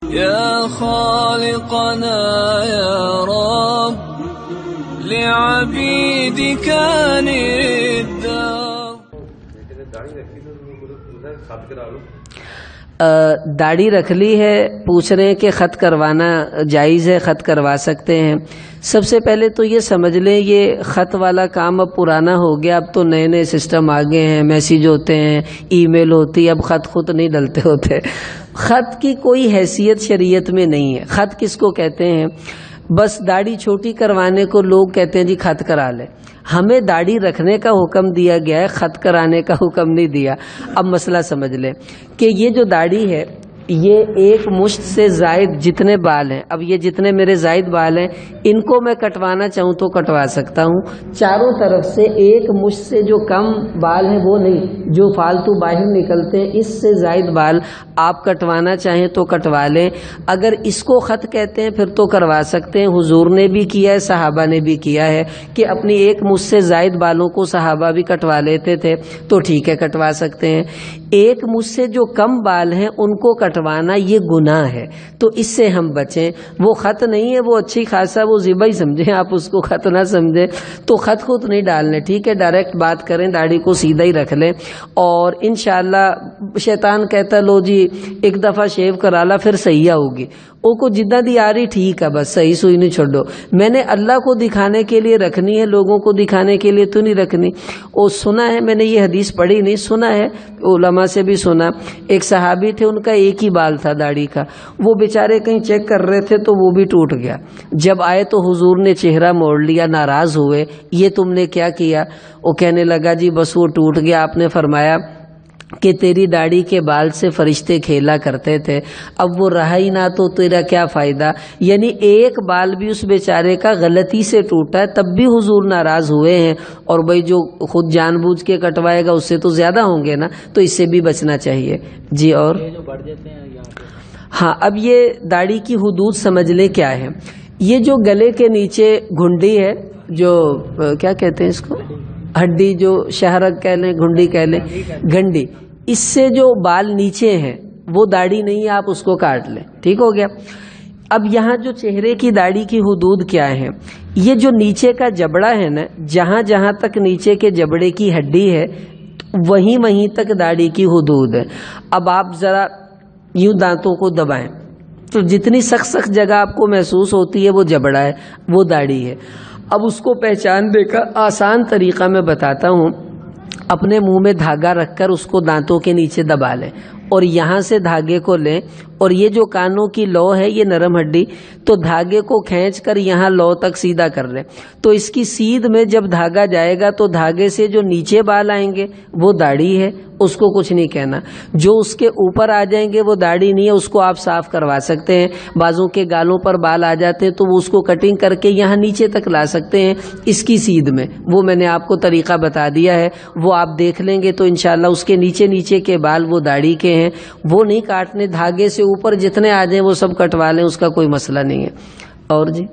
يا خالقنا يا رب لعبيدك نداء. داڑھی رکھ لی ہے، پوچھ رہے ہیں کہ خط کروانا جائز ہے، خط کروا سکتے ہیں. سب سے پہلے تو یہ سمجھ لیں یہ خط والا کام اب پرانا ہو گیا. اب تو نئے نئے سسٹم آ گئے ہیں، میسیج ہوتے ہیں، ای میل ہوتی ہے، اب خط نہیں ڈلتے ہوتے. خط کی کوئی حیثیت شریعت میں نہیں ہے. خط کس کو کہتے ہیں؟ بس داڑھی چھوٹی کروانے کو لوگ کہتے ہیں جی خط کرا لے. ہمیں داڑھی رکھنے کا حکم دیا گیا ہے، خط کرانے کا حکم نہیں دیا. اب مسئلہ سمجھ لیں کہ یہ جو داڑھی ہے یہ ایک مشت سے زائد جتنے بال ہیں، اب یہ جتنے میرے زائد بال ہیں ان کو میں کٹوانا چاہوں تو کٹوا سکتا ہوں. چاروں طرف سے ایک مشت سے جو کم بال ہیں وہ نہیں، جو فالتو باہر نکلتے ہیں اس سے زائد بال آپ کٹوانا چاہیں تو کٹوا لیں. اگر اس کو خط کہتے ہیں پھر تو کروا سکتے ہیں. حضور نے بھی کیا ہے، صحابہ نے بھی کیا ہے کہ اپنی ایک مشت سے زائد بالوں کو صحابہ بھی کٹوا لیتے تھے، تو ٹھیک ہے کٹوا سکتے ہیں. ایک مشت سے جو کم بال ہیں ان کو کٹوانا یہ گناہ ہے، تو اس سے ہم بچیں. وہ خط نہیں ہے، وہ اچھی خاصا وہ ذبح ہی سمجھیں، آپ اس کو خط نہ سمجھیں. تو خط خود نہیں ڈالنے، ٹھیک ہے ڈائریکٹ بات کریں، داڑھی کو سیدھا ہی رکھ لیں. اور انشاءاللہ شیطان کہتا لو جی ایک دفعہ شیو کرا لا پھر صحیح ہوگی. او کو جدہ دی آ رہی ٹھیک ہے، بس صحیح سوئی نہیں چھوڑو. میں نے اللہ کو دکھانے کے لیے رکھنی ہے، لوگوں کو دکھانے کے لیے تو نہیں رکھنی. او سنا ہے، میں نے یہ حدیث پڑھی نہیں، سنا ہے علماء سے بھی سنا. ایک صحابی تھے، ان کا ایک ہی بال تھا داڑھی کا، وہ بیچارے کہیں چیک کر رہے تھے تو وہ بھی ٹوٹ گیا. جب آئے تو حضور نے چہرہ موڑ لیا، ناراض ہوئے، یہ تم نے کیا کیا؟ وہ کہنے لگا جی بس وہ ٹوٹ گیا. آپ نے فرمایا کہ تیری داڑھی کے بال سے فرشتے کھیلا کرتے تھے، اب وہ رہا ہی نہ تو تیرا کیا فائدہ. یعنی ایک بال بھی اس بیچارے کا غلطی سے ٹوٹا ہے، تب بھی حضور ناراض ہوئے ہیں. اور بھائی جو خود جان بوجھ کے کٹوائے گا اس سے تو زیادہ ہوں گے نا، تو اس سے بھی بچنا چاہیے. جی اور ہاں اب یہ داڑھی کی حدود سمجھ لیں کیا ہے. یہ جو گلے کے نیچے گھنڈی ہے، جو کیا کہتے ہیں اس کو، ہڈی، جو شہرک کہہ لیں، گھنڈی کہہ لیں، گھنڈی، اس سے جو بال نیچے ہیں وہ داڑھی نہیں ہے، آپ اس کو کاٹ لیں. ٹھیک ہو گیا. اب یہاں جو چہرے کی داڑھی کی حدود کیا ہیں، یہ جو نیچے کا جبڑا ہے نا، جہاں جہاں تک نیچے کے جبڑے کی ہڈی ہے وہیں تک داڑھی کی حدود ہے. اب آپ ذرا یوں دانتوں کو دبائیں تو جتنی سخت جگہ آپ کو محسوس ہوتی ہے وہ جبڑا ہے، وہ داڑھی ہے. اب اس کو پہچاننے کا آسان طریقہ میں بتاتا ہوں. اپنے منہ میں دھاگا رکھ کر اس کو دانتوں کے نیچے دبا لیں اور یہاں سے دھاگے کو لیں، اور یہ جو کانوں کی لو ہے یہ نرم ہڈی، تو دھاگے کو کھینچ کر یہاں لو تک سیدھا کر لیں. تو اس کی سیدھ میں جب دھاگا جائے گا تو دھاگے سے جو نیچے بال آئیں گے وہ داڑھی ہے، اس کو کچھ نہیں کہنا. جو اس کے اوپر آ جائیں گے وہ داڑھی نہیں ہے، اس کو آپ صاف کروا سکتے ہیں. بازوں کے گالوں پر بال آ جاتے ہیں تو وہ اس کو کٹنگ کر کے یہاں نیچے تک لا سکتے ہیں اس کی سیدھ میں. وہ میں نے آپ کو طریقہ بتا دیا ہے، وہ آپ دیکھ لیں گے تو انشاءاللہ اس کے نیچے کے بال وہ داڑھی کے ہیں، وہ نہیں کاٹنے. دھاگے سے اوپر جتنے آ جائیں وہ سب کٹوا لیں، اس کا کوئی مسئلہ نہیں ہے. اور جی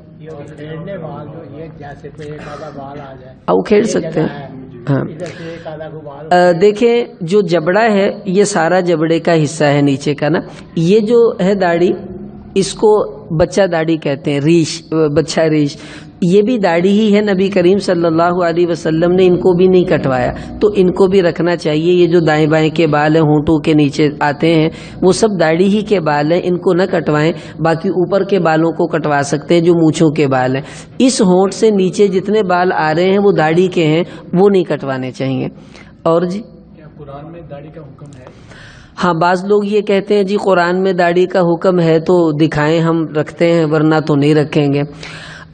او کھیڑ سکتے ہیں. ہاں دیکھیں جو جبڑا ہے یہ سارا جبڑے کا حصہ ہے نیچے کا نا. یہ جو ہے داڑھی اس کو بچہ داڑھی کہتے ہیں، ریش، بچہ ریش، یہ بھی داڑھی ہی ہے. نبی کریم صلی اللہ علیہ وسلم نے ان کو بھی نہیں کٹوایا، تو ان کو بھی رکھنا چاہیے. یہ جو دائیں بائیں کے بال ہیں ہونٹوں کے نیچے آتے ہیں وہ سب داڑھی ہی کے بال ہیں، ان کو نہ کٹوائیں. باقی اوپر کے بالوں کو کٹوا سکتے ہیں جو مونچھوں کے بال ہیں. اس ہونٹ سے نیچے جتنے بال آ رہے ہیں وہ داڑھی کے ہیں، وہ نہیں کٹوانے چاہیے. اور جی قرآن میں داڑھی کا حکم ہے؟ ہاں بعض لوگ یہ کہتے ہیں جی قرآن میں داڑھی کا حکم ہے تو دکھائیں، ہم رکھتے ہیں ورنہ تو نہیں رکھیں گے.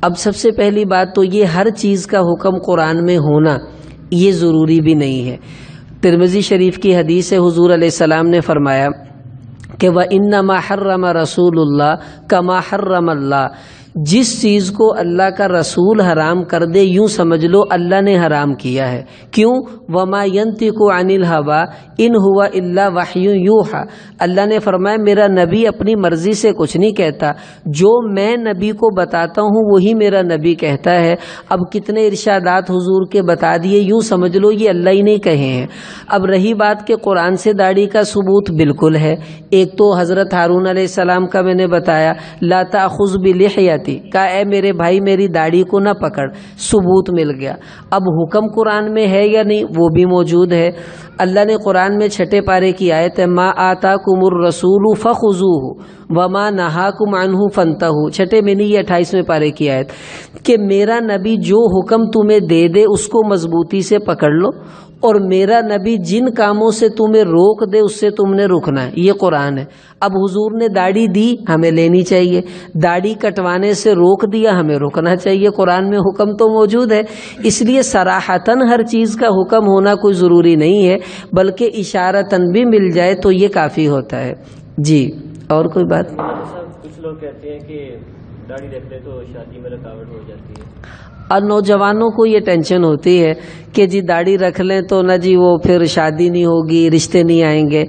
اب سب سے پہلی بات تو یہ ہر چیز کا حکم قرآن میں ہونا یہ ضروری بھی نہیں ہے. ترمذی شریف کی حدیث ہے، حضور علیہ السلام نے فرمایا کہ وَإِنَّمَا حَرَّمَ رَسُولُ اللَّهِ كَمَا حَرَّمَ اللَّهُ، جس چیز کو اللہ کا رسول حرام کر دے یوں سمجھ لو اللہ نے حرام کیا ہے. کیوں؟ وما ينطق عن الهوى ان هو الا وحی یوحى. اللہ نے فرمایا میرا نبی اپنی مرضی سے کچھ نہیں کہتا، جو میں نبی کو بتاتا ہوں وہی میرا نبی کہتا ہے. اب کتنے ارشادات حضور کے بتا دیے، یوں سمجھ لو یہ اللہ ہی نے کہے ہیں. اب رہی بات کہ قرآن سے داڑھی کا ثبوت بالکل ہے. ایک تو حضرت ہارون علیہ السلام کا میں نے بتایا، لا تأخذ بلحیتی، کہا اے میرے بھائی میری داڑھی کو نہ پکڑ، ثبوت مل گیا. اب حکم قرآن میں ہے یا نہیں وہ بھی موجود ہے. اللہ نے قرآن میں 6 پارے کی آیت ہے، ما آتاکم الرسول فخذوہ وما نہاکم عنہ فانتہوا. 6 میں نہیں، یہ 28ویں پارے کی آیت کہ میرا نبی جو حکم تمہیں دے دے اس کو مضبوطی سے پکڑ لو، اور میرا نبی جن کاموں سے تمہیں روک دے اس سے تم نے رکنا ہے. یہ قرآن ہے. اب حضور نے داڑھی دی ہمیں لینی چاہیے، داڑھی کٹوانے سے روک دیا ہمیں رکنا چاہیے. قرآن میں حکم تو موجود ہے، اس لیے صراحتاً ہر چیز کا حکم ہونا کوئی ضروری نہیں ہے، بلکہ اشارتاً بھی مل جائے تو یہ کافی ہوتا ہے. جی اور کوئی بات؟ کچھ لوگ کہتے ہیں کہ داڑھی رکھ لے تو شادی میں رکاوٹ ہو جاتی ہے، اور نوجوانوں کو یہ ٹینشن ہوتی ہے کہ جی داڑھی رکھ لیں تو نہ جی وہ پھر شادی نہیں ہوگی، رشتے نہیں آئیں گے.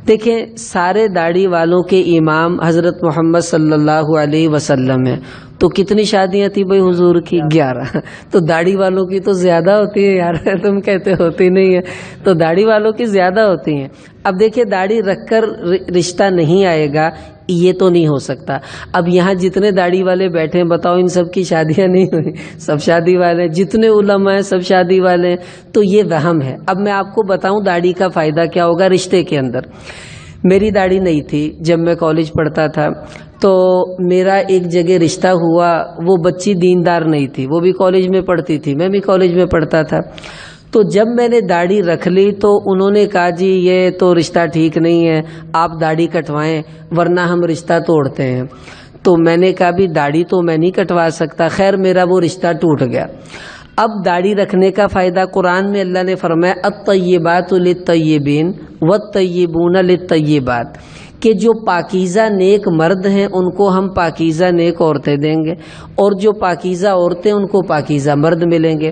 دیکھیں سارے داڑھی والوں کے امام حضرت محمد صلی اللہ علیہ وسلم ہیں. تو کتنی شادیاں تھی بھائی حضور کی؟ 11. تو داڑھی والوں کی تو زیادہ ہوتی ہے یار، تم کہتے ہوتی نہیں ہے. تو داڑھی والوں کی زیادہ ہوتی ہیں. اب دیکھیں داڑھی رکھ کر رشتہ نہیں آئے گا یہ تو نہیں ہو سکتا. اب یہاں جتنے داڑھی والے بیٹھے ہیں بتاؤ ان سب کی شادیاں نہیں ہوئی؟ سب شادی والے ہیں. جتنے علماء ہیں سب شادی والے ہیں. تو یہ وہم ہے. اب میں آپ کو بتاؤں داڑھی کا فائدہ کیا ہوگا رشتے کے اندر. میری داڑھی نہیں تھی جب میں کالج پڑھتا تھا، تو میرا ایک جگہ رشتہ ہوا. وہ بچی دیندار نہیں تھی، وہ بھی کالج میں پڑھتی تھی، میں بھی کالج میں پڑھتا تھا. تو جب میں نے داڑھی رکھ لی تو انہوں نے کہا جی یہ تو رشتہ ٹھیک نہیں ہے، آپ داڑھی کٹوائیں ورنہ ہم رشتہ توڑتے ہیں. تو میں نے کہا بھی داڑھی تو میں نہیں کٹوا سکتا. خیر میرا وہ رشتہ ٹوٹ گیا. اب داڑھی رکھنے کا فائدہ قرآن میں اللہ نے فرمایا الطیبات للطیبین والطیبون للطیبات، کہ جو پاکیزہ نیک مرد ہیں ان کو ہم پاکیزہ نیک عورتیں دیں گے، اور جو پاکیزہ عورتیں ان کو پاکیزہ مرد ملیں گے.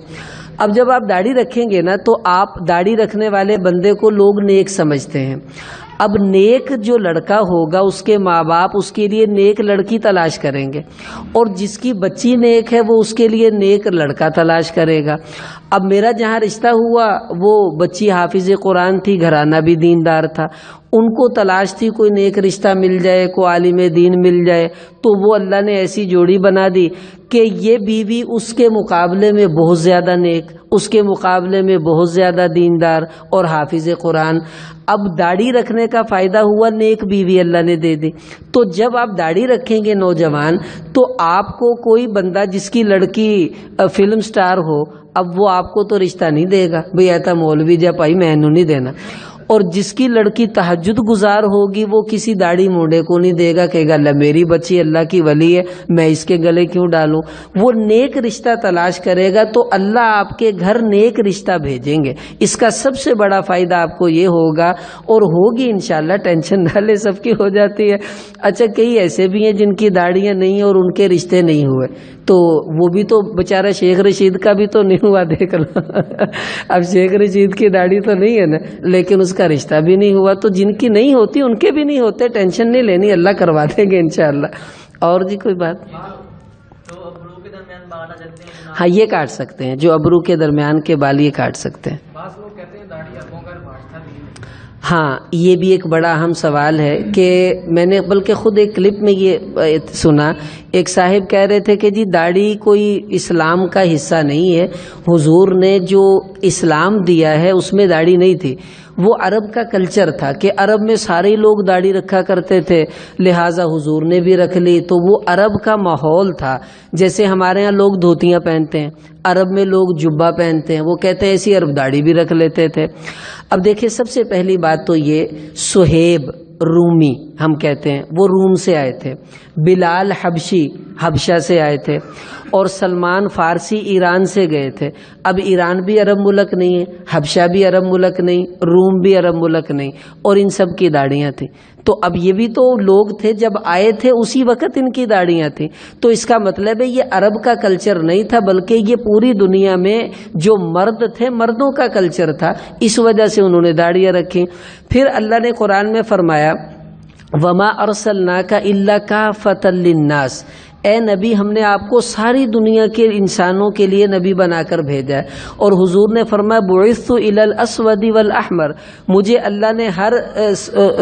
اب جب آپ داڑھی رکھیں گے نا تو آپ داڑھی رکھنے والے بندے کو لوگ نیک سمجھتے ہیں. اب نیک جو لڑکا ہوگا اس کے ماں باپ اس کے لیے نیک لڑکی تلاش کریں گے، اور جس کی بچی نیک ہے وہ اس کے لیے نیک لڑکا تلاش کرے گا. اب میرا جہاں رشتہ ہوا وہ بچی حافظ قرآن تھی، گھرانہ بھی دیندار تھا. ان کو تلاش تھی کوئی نیک رشتہ مل جائے، کوئی عالم دین مل جائے. تو وہ اللہ نے ایسی جوڑی بنا دی کہ یہ بیوی اس کے مقابلے میں بہت زیادہ نیک، اس کے مقابلے میں بہت زیادہ دیندار اور حافظ قرآن. اب داڑھی رکھنے کا فائدہ ہوا، نیک بیوی اللہ نے دے دی. تو جب آپ داڑھی رکھیں گے نوجوان تو آپ کو کوئی بندہ جس کی لڑکی فلم سٹار ہو، اب وہ آپ کو تو رشتہ نہیں دے گا، بھئی ایتا مولوی جا پائی میں نے نہیں دینا. اور جس کی لڑکی تہجد گزار ہوگی وہ کسی داڑھی موڑے کو نہیں دے گا، کہے گا اللہ میری بچی اللہ کی ولی ہے میں اس کے گلے کیوں ڈالوں. وہ نیک رشتہ تلاش کرے گا تو اللہ آپ کے گھر نیک رشتہ بھیجیں گے. اس کا سب سے بڑا فائدہ آپ کو یہ ہوگا، اور ہوگی انشاءاللہ، ٹینشن نہ لے، سب کی ہو جاتی ہے. اچھا کئی ایسے بھی ہیں جن کی داڑیاں نہیں اور ان کے رشتے نہیں ہوئے، تو وہ بھی تو بیچارہ شیخ رشید کا بھی تو نہیں ہوا، دیکھ لو. اب شیخ رشید کی داڑھی تو نہیں ہے نا، لیکن اس کا رشتہ بھی نہیں ہوا. تو جن کی نہیں ہوتی ان کے بھی نہیں ہوتے، ٹینشن نہیں لینی، اللہ کروا دیں گے انشاءاللہ. اور جی کوئی بات؟ تو ابرو کے درمیان بال آ جاتے ہیں، ہاں یہ کاٹ سکتے ہیں، جو ابرو کے درمیان کے بال یہ کاٹ سکتے ہیں. بعض لوگ کہتے ہیں داڑھی ابوں کا بھاشتا بھی ہے. ہاں یہ بھی ایک بڑا اہم سوال ہے کہ میں نے بلکہ خود ایک کلپ میں یہ سنا. ایک صاحب کہہ رہے تھے کہ جی داڑھی کوئی اسلام کا حصہ نہیں ہے، حضور نے جو اسلام دیا ہے اس میں داڑھی نہیں تھی. وہ عرب کا کلچر تھا کہ عرب میں سارے لوگ داڑھی رکھا کرتے تھے، لہٰذا حضور نے بھی رکھ لی. تو وہ عرب کا ماحول تھا. جیسے ہمارے ہاں لوگ دھوتیاں پہنتے ہیں، عرب میں لوگ جبہ پہنتے ہیں، وہ کہتے ہیں ایسی عرب داڑھی بھی رکھ لیتے تھے. اب دیکھیں سب سے پہلی بات تو یہ صہیب رومی ہم کہتے ہیں وہ روم سے آئے تھے، بلال حبشی حبشہ سے آئے تھے، اور سلمان فارسی ایران سے گئے تھے. اب ایران بھی عرب ملک نہیں ہے، حبشہ بھی عرب ملک نہیں، روم بھی عرب ملک نہیں، اور ان سب کی داڑیاں تھیں. تو اب یہ بھی تو لوگ تھے جب آئے تھے اسی وقت ان کی داڑیاں تھیں. تو اس کا مطلب ہے یہ عرب کا کلچر نہیں تھا، بلکہ یہ پوری دنیا میں جو مرد تھے مردوں کا کلچر تھا، اس وجہ سے انہوں نے داڑیاں رکھی. پھر اللہ نے قرآن میں فرمایا وما ارسلناک الا کافۃ للناس، اے نبی ہم نے آپ کو ساری دنیا کے انسانوں کے لیے نبی بنا کر بھیجا ہے. اور حضور نے فرمایا بعثت الی الاسود والاحمر، مجھے اللہ نے ہر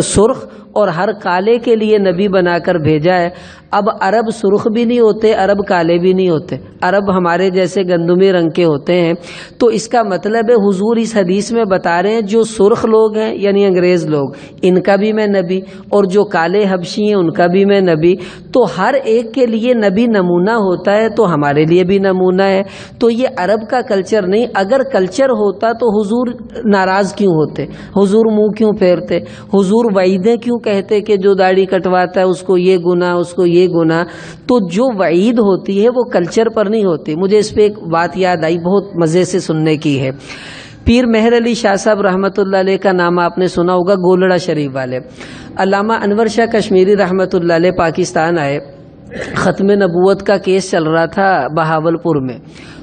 سرخ اور ہر کالے کے لیے نبی بنا کر بھیجا ہے. اب عرب سرخ بھی نہیں ہوتے، عرب کالے بھی نہیں ہوتے، عرب ہمارے جیسے گندمی رنگ کے ہوتے ہیں. تو اس کا مطلب ہے حضور اس حدیث میں بتا رہے ہیں جو سرخ لوگ ہیں یعنی انگریز لوگ، ان کا بھی میں نبی، اور جو کالے حبشی ہیں ان کا بھی میں نبی. تو ہر ایک کے لیے نبی نمونہ ہوتا ہے، تو ہمارے لیے بھی نمونہ ہے. تو یہ عرب کا کلچر نہیں. اگر کلچر ہوتا تو حضور ناراض کیوں ہوتے، حضور منہ کیوں پھیرتے، حضور وعیدیں کیوں کہتے کہ جو داڑھی کٹواتا ہے اس کو یہ گناہ، اس کو یہ گناہ. تو جو وعید ہوتی ہے وہ کلچر پر نہیں ہوتی. مجھے اس پہ ایک بات یاد آئی، بہت مزے سے سننے کی ہے. پیر مہر علی شاہ صاحب رحمۃ اللہ علیہ کا نام آپ نے سنا ہوگا، گولڑا شریف والے. علامہ انور شاہ کشمیری رحمۃ اللہ علیہ پاکستان آئے، ختم نبوت کا کیس چل رہا تھا بہاولپور میں.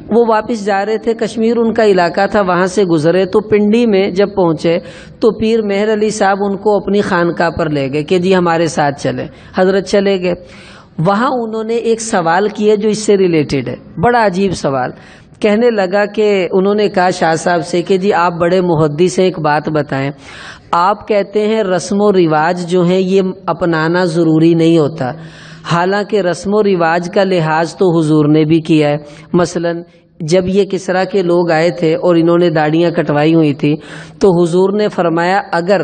وہ واپس جا رہے تھے، کشمیر ان کا علاقہ تھا، وہاں سے گزرے تو پنڈی میں جب پہنچے تو پیر مہر علی صاحب ان کو اپنی خانقاہ پر لے گئے کہ جی ہمارے ساتھ چلیں. حضرت چلے گئے. وہاں انہوں نے ایک سوال کیا جو اس سے ریلیٹڈ ہے، بڑا عجیب سوال. کہنے لگا کہ انہوں نے کہا شاہ صاحب سے کہ جی آپ بڑے محدث ہیں، ایک بات بتائیں، آپ کہتے ہیں رسم و رواج جو ہیں یہ اپنانا ضروری نہیں ہوتا، حالانکہ رسم و رواج کا لحاظ تو حضور نے بھی کیا ہے. مثلا جب یہ کسرا کے لوگ آئے تھے اور انہوں نے داڑیاں کٹوائی ہوئی تھی تو حضور نے فرمایا اگر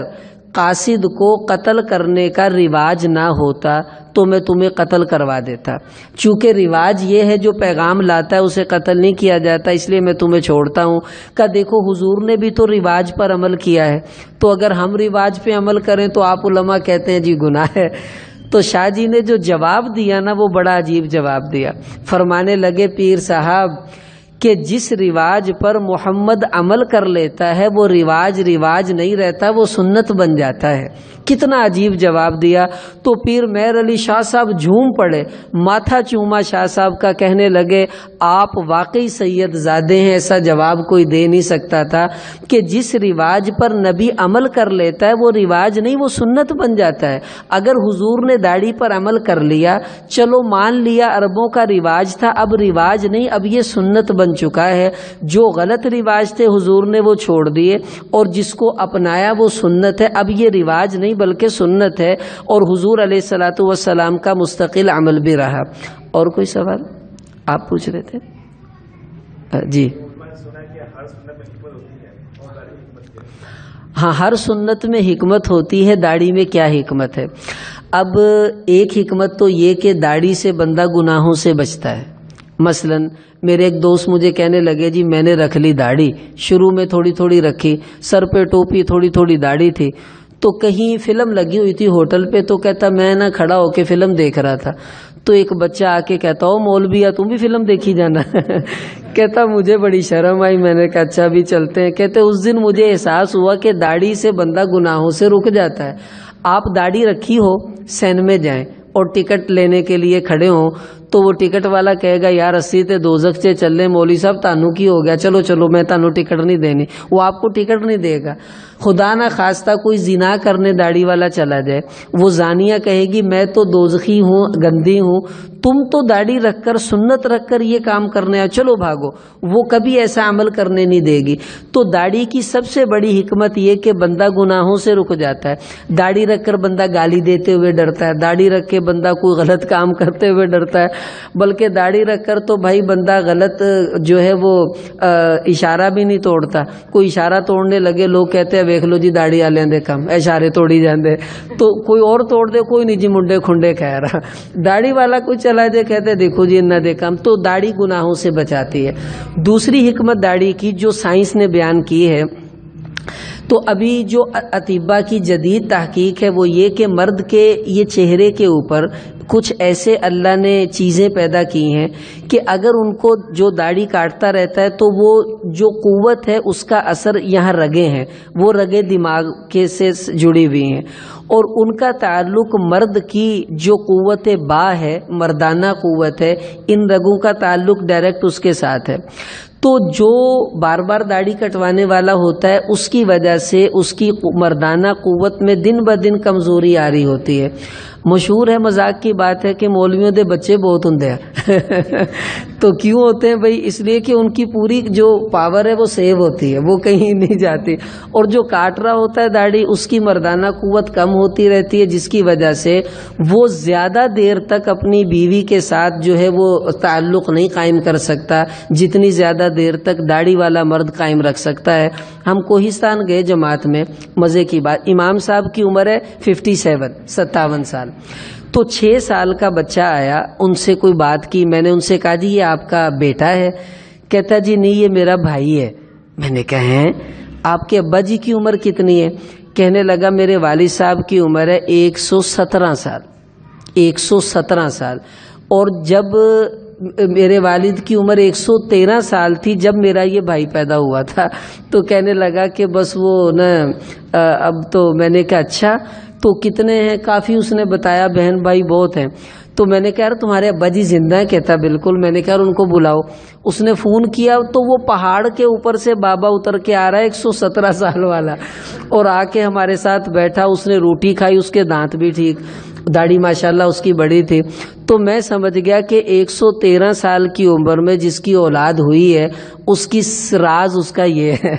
قاصد کو قتل کرنے کا رواج نہ ہوتا تو میں تمہیں قتل کروا دیتا. چونکہ رواج یہ ہے جو پیغام لاتا ہے اسے قتل نہیں کیا جاتا، اس لیے میں تمہیں چھوڑتا ہوں. کہ دیکھو حضور نے بھی تو رواج پر عمل کیا ہے، تو اگر ہم رواج پہ عمل کریں تو آپ علماء کہتے ہیں جی گناہ ہے. تو شاہ جی نے جو جواب دیا نا وہ بڑا عجیب جواب دیا. فرمانے لگے پیر صاحب کہ جس رواج پر محمد عمل کر لیتا ہے وہ رواج نہیں رہتا، وہ سنت بن جاتا ہے. کتنا عجیب جواب دیا. تو پیر مہر علی شاہ صاحب جھوم پڑے، ماتھا چوما شاہ صاحب کا، کہنے لگے آپ واقعی سید زادے ہیں، ایسا جواب کوئی دے نہیں سکتا تھا کہ جس رواج پر نبی عمل کر لیتا ہے وہ رواج نہیں، وہ سنت بن جاتا ہے. اگر حضور نے داڑھی پر عمل کر لیا، چلو مان لیا عربوں کا رواج تھا، اب رواج نہیں، اب یہ سنت بن چکا ہے. جو غلط رواج تھے حضور نے وہ چھوڑ دیے، اور جس کو اپنایا وہ سنت ہے. اب یہ رواج نہیں بلکہ سنت ہے، اور حضور علیہ الصلاۃ والسلام کا مستقل عمل بھی رہا. اور کوئی سوال آپ پوچھ رہے تھے؟ جی ہاں، ہر سنت میں حکمت ہوتی ہے، داڑھی میں کیا حکمت ہے؟ اب ایک حکمت تو یہ کہ داڑھی سے بندہ گناہوں سے بچتا ہے. مثلا میرے ایک دوست مجھے کہنے لگے جی میں نے رکھ لی داڑھی، شروع میں تھوڑی تھوڑی رکھی، سر پہ ٹوپی، تھوڑی تھوڑی داڑھی تھی. تو کہیں فلم لگی ہوئی تھی ہوٹل پہ، تو کہتا میں نہ کھڑا ہو کے فلم دیکھ رہا تھا. تو ایک بچہ آ کے کہتا ہو مولوی تم بھی فلم دیکھی جانا. کہتا مجھے بڑی شرم آئی، میں نے کہا اچھا بھی چلتے ہیں. کہتے اس دن مجھے احساس ہوا کہ داڑھی سے بندہ گناہوں سے رک جاتا ہے. آپ داڑھی رکھی ہو، سین میں جائیں اور ٹکٹ لینے کے لیے کھڑے ہوں تو وہ ٹکٹ والا کہے گا یار اسی تے دوزخ سے چلے مولوی صاحب تانوں کی ہو گیا، چلو چلو میں تانوں ٹکٹ نہیں دینی. وہ آپ کو ٹکٹ نہیں دے گا. خدا نہ خواستہ کوئی زنا کرنے داڑھی والا چلا جائے، وہ زانیہ کہے گی میں تو دوزخی ہوں، گندی ہوں، تم تو داڑھی رکھ کر سنت رکھ کر یہ کام کرنے آؤ، چلو بھاگو. وہ کبھی ایسا عمل کرنے نہیں دے گی. تو داڑھی کی سب سے بڑی حکمت یہ کہ بندہ گناہوں سے رک جاتا ہے. داڑھی رکھ کر بندہ گالی دیتے ہوئے ڈرتا ہے، داڑھی رکھ کے بندہ کوئی غلط کام کرتے ہوئے ڈرتا ہے. بلکہ داڑھی رکھ کر تو بھائی بندہ غلط جو ہے وہ اشارہ بھی نہیں توڑتا. کوئی اشارہ توڑنے لگے لوگ کہتے ہیں ویکھ لو جی داڑھی والے دے کم اشارے توڑی جاندے، تو کوئی اور توڑ دے کوئی نہیں جی منڈے کھنڈے کہہ رہا. داڑھی والا کوئی چلا جائے کہتے دیکھو جی انہاں دے کم. تو داڑھی گناہوں سے بچاتی ہے. دوسری حکمت داڑھی کی جو سائنس نے بیان کی ہے، تو تو ابھی جو اطباء کی جدید تحقیق ہے وہ یہ کہ مرد کے یہ چہرے کے اوپر کچھ ایسے اللہ نے چیزیں پیدا کی ہیں کہ اگر ان کو جو داڑھی کاٹتا رہتا ہے تو وہ جو قوت ہے اس کا اثر یہاں رگیں ہیں، وہ رگیں دماغ کے سے جڑی ہوئی ہیں، اور ان کا تعلق مرد کی جو قوت با ہے، مردانہ قوت ہے، ان رگوں کا تعلق ڈائریکٹ اس کے ساتھ ہے۔ تو جو بار بار داڑھی کٹوانے والا ہوتا ہے اس کی وجہ سے اس کی مردانہ قوت میں دن بدن کمزوری آ رہی ہوتی ہے۔ مشہور ہے، مذاق کی بات ہے کہ مولویوں دے بچے بہت ہوندے ہیں تو کیوں ہوتے ہیں بھائی؟ اس لیے کہ ان کی پوری جو پاور ہے وہ سیو ہوتی ہے، وہ کہیں نہیں جاتی، اور جو کاٹ رہا ہوتا ہے داڑھی اس کی مردانہ قوت کم ہوتی رہتی ہے، جس کی وجہ سے وہ زیادہ دیر تک اپنی بیوی کے ساتھ جو ہے وہ تعلق نہیں قائم کر سکتا جتنی زیادہ دیر تک داڑھی والا مرد قائم رکھ سکتا ہے۔ ہم کوہستان گئے جماعت میں، مزے کی بات، امام صاحب کی عمر ہے 57 سال، تو 6 سال کا بچہ آیا، ان سے کوئی بات کی، میں نے ان سے کہا جی یہ آپ کا بیٹا ہے؟ کہتا جی نہیں یہ میرا بھائی ہے۔ میں نے کہا ہیں آپ کے ابا جی کی عمر کتنی ہے؟ کہنے لگا میرے والد صاحب کی عمر ہے 117 سال، 117 سال، اور جب میرے والد کی عمر 113 سال تھی جب میرا یہ بھائی پیدا ہوا تھا۔ تو کہنے لگا کہ بس وہ نا اب تو میں نے کہا اچھا تو کتنے ہیں؟ کافی اس نے بتایا، بہن بھائی بہت ہیں۔ تو میں نے کہا تمہارے ابا جی زندہ ہیں؟ کہتا بالکل۔ میں نے کہا ان کو بلاؤ۔ اس نے فون کیا تو وہ پہاڑ کے اوپر سے بابا اتر کے آ رہا ہے 117 سال والا، اور آ کے ہمارے ساتھ بیٹھا، اس نے روٹی کھائی، اس کے دانت بھی ٹھیک، داڑھی ماشاءاللہ اس کی بڑی تھی۔ تو میں سمجھ گیا کہ 113 سال کی عمر میں جس کی اولاد ہوئی ہے اس کی راز اس کا یہ ہے۔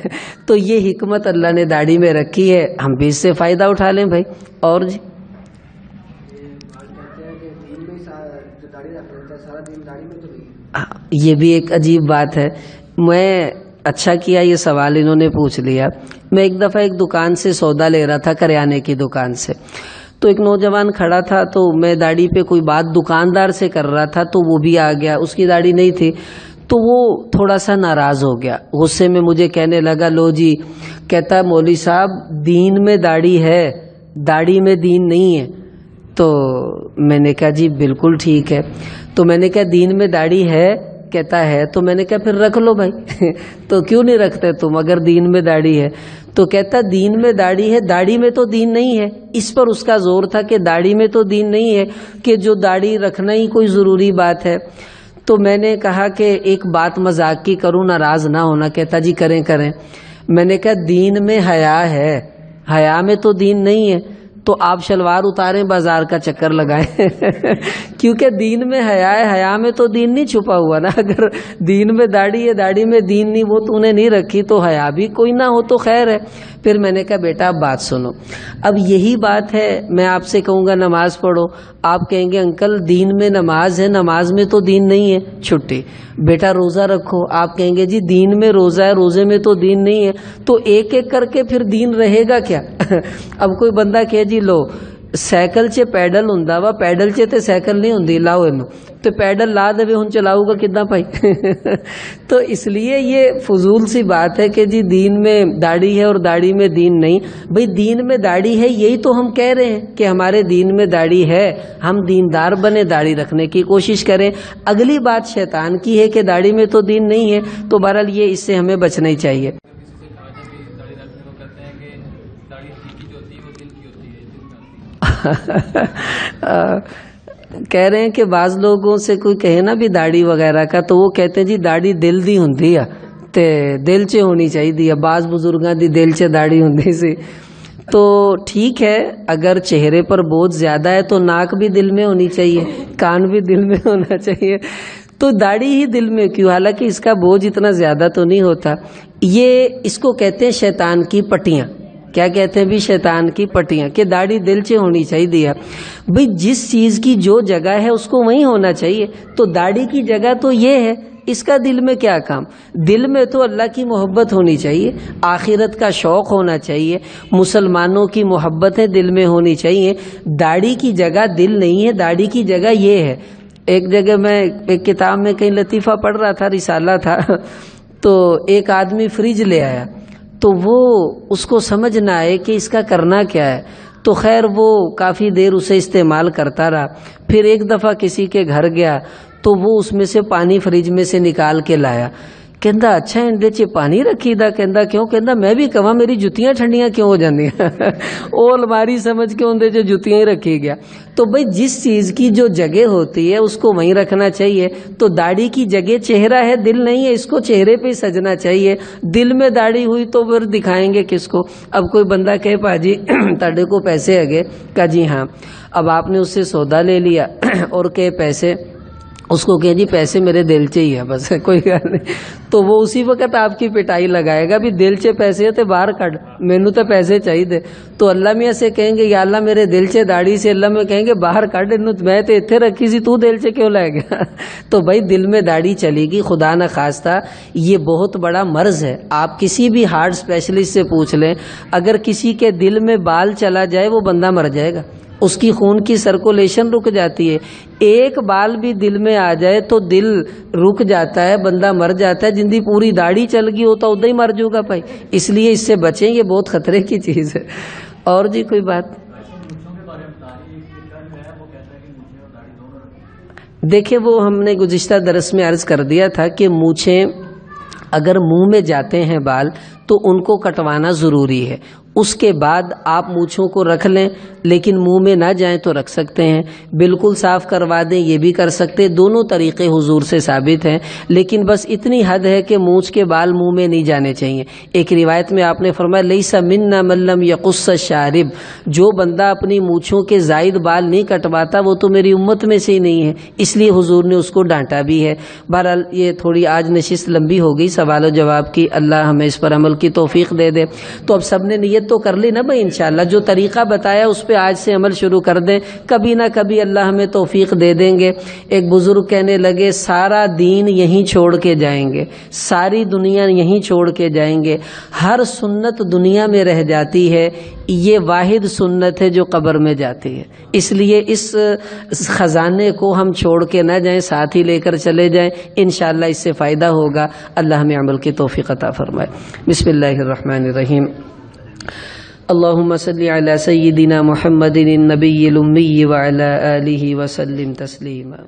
تو یہ حکمت اللہ نے داڑھی میں رکھی ہے، ہم بھی اس سے فائدہ اٹھا لیں بھائی۔ اور جی یہ بھی ایک عجیب بات ہے۔ میں اچھا کیا یہ سوال انہوں نے پوچھ لیا۔ میں ایک دفعہ ایک دکان سے سودا لے رہا تھا، کریانے کی دکان سے، تو ایک نوجوان کھڑا تھا، تو میں داڑھی پہ کوئی بات دکاندار سے کر رہا تھا، تو وہ بھی آ گیا، اس کی داڑھی نہیں تھی، تو وہ تھوڑا سا ناراض ہو گیا، غصے میں مجھے کہنے لگا لو جی، کہتا مولوی صاحب دین میں داڑھی ہے، داڑھی میں دین نہیں ہے۔ تو میں نے کہا جی بالکل ٹھیک ہے۔ تو میں نے کہا دین میں داڑھی ہے؟ کہتا ہے۔ تو میں نے کہا پھر رکھ لو بھائی تو کیوں نہیں رکھتے تم اگر دین میں داڑھی ہے؟ تو کہتا دین میں داڑھی ہے، داڑھی میں تو دین نہیں ہے۔ اس پر اس کا زور تھا کہ داڑھی میں تو دین نہیں ہے، کہ جو داڑھی رکھنا ہی کوئی ضروری بات ہے۔ تو میں نے کہا کہ ایک بات مذاق کی کروں، ناراض نہ ہونا۔ کہتا جی کریں کریں۔ میں نے کہا دین میں حیا ہے، حیا میں تو دین نہیں ہے، تو آپ شلوار اتاریں بازار کا چکر لگائیں کیونکہ دین میں حیا ہے، حیا میں تو دین نہیں چھپا ہوا نا۔ اگر دین میں داڑھی ہے، داڑھی میں دین نہیں، وہ تو نے نہیں رکھی، تو حیا بھی کوئی نہ ہو تو خیر ہے۔ پھر میں نے کہا بیٹا اب بات سنو، اب یہی بات ہے، میں آپ سے کہوں گا نماز پڑھو، آپ کہیں گے انکل دین میں نماز ہے، نماز میں تو دین نہیں ہے، چھٹی۔ بیٹا روزہ رکھو، آپ کہیں گے جی دین میں روزہ ہے، روزے میں تو دین نہیں ہے، تو ایک ایک کر کے پھر دین رہے گا کیا؟ اب کوئی بندہ کہے جی لو سائیکل چ پیڈل ہوندا وا، پیڈل چ تے سائیکل نہیں ہوندی، لاؤ اینو تے پیڈل لا دے ہن چلاؤ گا کداں بھائی تو اس لیے یہ فضول سی بات ہے کہ جی دین میں داڑھی ہے اور داڑھی میں دین نہیں۔ بھائی دین میں داڑھی ہے، یہی تو ہم کہہ رہے ہیں کہ ہمارے دین میں داڑھی ہے، ہم دیندار بنے، داڑھی رکھنے کی کوشش کریں۔ اگلی بات شیطان کی ہے کہ داڑھی میں تو دین نہیں ہے، تو بہرحال یہ اس سے ہمیں بچنا ہی چاہیے۔ کہہ رہے ہیں کہ بعض لوگوں سے کوئی کہے نا بھی داڑھی وغیرہ کا، تو وہ کہتے ہیں جی داڑھی دل دی ہوندی ہے تے دل چ ہونی چاہیے، بعض بزرگاں دی دل چ داڑھی ہوندی سی۔ تو ٹھیک ہے، اگر چہرے پر بوجھ زیادہ ہے تو ناک بھی دل میں ہونی چاہیے، کان بھی دل میں ہونا چاہیے، تو داڑھی ہی دل میں کیوں؟ حالانکہ اس کا بوجھ اتنا زیادہ تو نہیں ہوتا۔ یہ اس کو کہتے ہیں شیطان کی پٹیاں۔ کیا کہتے ہیں بھی؟ شیطان کی پٹیاں، کہ داڑھی دل سے ہونی چاہیے۔ بھئی جس چیز کی جو جگہ ہے اس کو وہیں ہونا چاہیے، تو داڑھی کی جگہ تو یہ ہے، اس کا دل میں کیا کام؟ دل میں تو اللہ کی محبت ہونی چاہیے، آخرت کا شوق ہونا چاہیے، مسلمانوں کی محبتیں دل میں ہونی چاہیے۔ داڑھی کی جگہ دل نہیں ہے، داڑھی کی جگہ یہ ہے۔ ایک جگہ میں ایک کتاب میں کہیں لطیفہ پڑھ رہا تھا، رسالہ تھا، تو ایک آدمی فریج لے آیا، تو وہ اس کو سمجھ نہ آئے کہ اس کا کرنا کیا ہے. تو خیر وہ کافی دیر اسے استعمال کرتا رہا. پھر ایک دفعہ کسی کے گھر گیا تو وہ اس میں سے پانی فریج میں سے نکال کے لایا. کہندا اچھا اندے چ پانی رکھی دا. کہندا کیوں؟ کہندا میں بھی کہاں میری جتیاں ٹھنڈیاں کیوں ہو جاندیاں. وہ الماری سمجھ کے اندے چ جتیاں ہی رکھی گیا. تو بھئی جس چیز کی جو جگہ ہوتی ہے اس کو وہیں رکھنا چاہیے. تو داڑھی کی جگہ چہرہ ہے، دل نہیں ہے، اس کو چہرے پہ ہی سجنا چاہیے. دل میں داڑھی ہوئی تو پھر دکھائیں گے کس کو؟ اب کوئی بندہ کہے پاجی تاڑے کو پیسے ہے گے، کہا جی ہاں. اب آپ نے اس سے سودا لے لیا اور کہے پیسے، اس کو کہیں جی پیسے میرے دل چے ہے بس کوئی بات نہیں. تو وہ اسی وقت آپ کی پٹائی لگائے گا بھی دل چے پیسے تے باہر کٹ، مینوں تو پیسے چاہیے. تو اللہ میاں سے کہیں گے یا اللہ میرے دل چے داڑھی سے، اللہ میں کہیں گے باہر کٹ، میں تو اتنے رکھی سی تو دل چے کیوں لے گیا. تو بھائی دل میں داڑھی چلے گی خدا نہ خواستہ، یہ بہت بڑا مرض ہے. آپ کسی بھی ہارٹ اسپیشلسٹ سے پوچھ لیں، اگر کسی کے دل میں بال چلا جائے وہ بندہ مر جائے گا. اس کی خون کی سرکولیشن رک جاتی ہے. ایک بال بھی دل میں آ جائے تو دل رک جاتا ہے، بندہ مر جاتا ہے. جندی پوری داڑھی چل گئی ہوتا ادھر ہی مر جو گا بھائی. اس لیے اس سے بچیں، یہ بہت خطرے کی چیز ہے. اور جی کوئی بات؟ دیکھیں وہ ہم نے گزشتہ درس میں عرض کر دیا تھا کہ مونچھیں اگر منہ میں جاتے ہیں بال تو ان کو کٹوانا ضروری ہے. اس کے بعد آپ مونچھوں کو رکھ لیں، لیکن منہ میں نہ جائیں تو رکھ سکتے ہیں. بالکل صاف کروا دیں یہ بھی کر سکتے. دونوں طریقے حضور سے ثابت ہیں، لیکن بس اتنی حد ہے کہ مونچھ کے بال منہ میں نہیں جانے چاہیے. ایک روایت میں آپ نے فرمایا لیس منا من لم یقص الشارب، جو بندہ اپنی مونچھوں کے زائد بال نہیں کٹواتا وہ تو میری امت میں سے ہی نہیں ہے. اس لیے حضور نے اس کو ڈانٹا بھی ہے. بہرحال یہ تھوڑی آج نشست لمبی ہو گئی سوال و جواب کی، اللہ ہمیں اس پر عمل کی توفیق دے دے. تو اب سب نے نیت تو کر لی نا بھائی، انشاءاللہ جو طریقہ بتایا اس پہ آج سے عمل شروع کر دیں. کبھی نہ کبھی اللہ ہمیں توفیق دے دیں گے. ایک بزرگ کہنے لگے سارا دین یہیں چھوڑ کے جائیں گے، ساری دنیا یہیں چھوڑ کے جائیں گے، ہر سنت دنیا میں رہ جاتی ہے، یہ واحد سنت ہے جو قبر میں جاتی ہے. اس لیے اس خزانے کو ہم چھوڑ کے نہ جائیں، ساتھ ہی لے کر چلے جائیں. انشاءاللہ اس سے فائدہ ہوگا. اللہ ہمیں عمل کی توفیق عطا فرمائے. بسم اللہ الرحمن الرحیم. اللهم صل على سيدنا محمد النبي الأمي وعلى آله وسلم تسليما.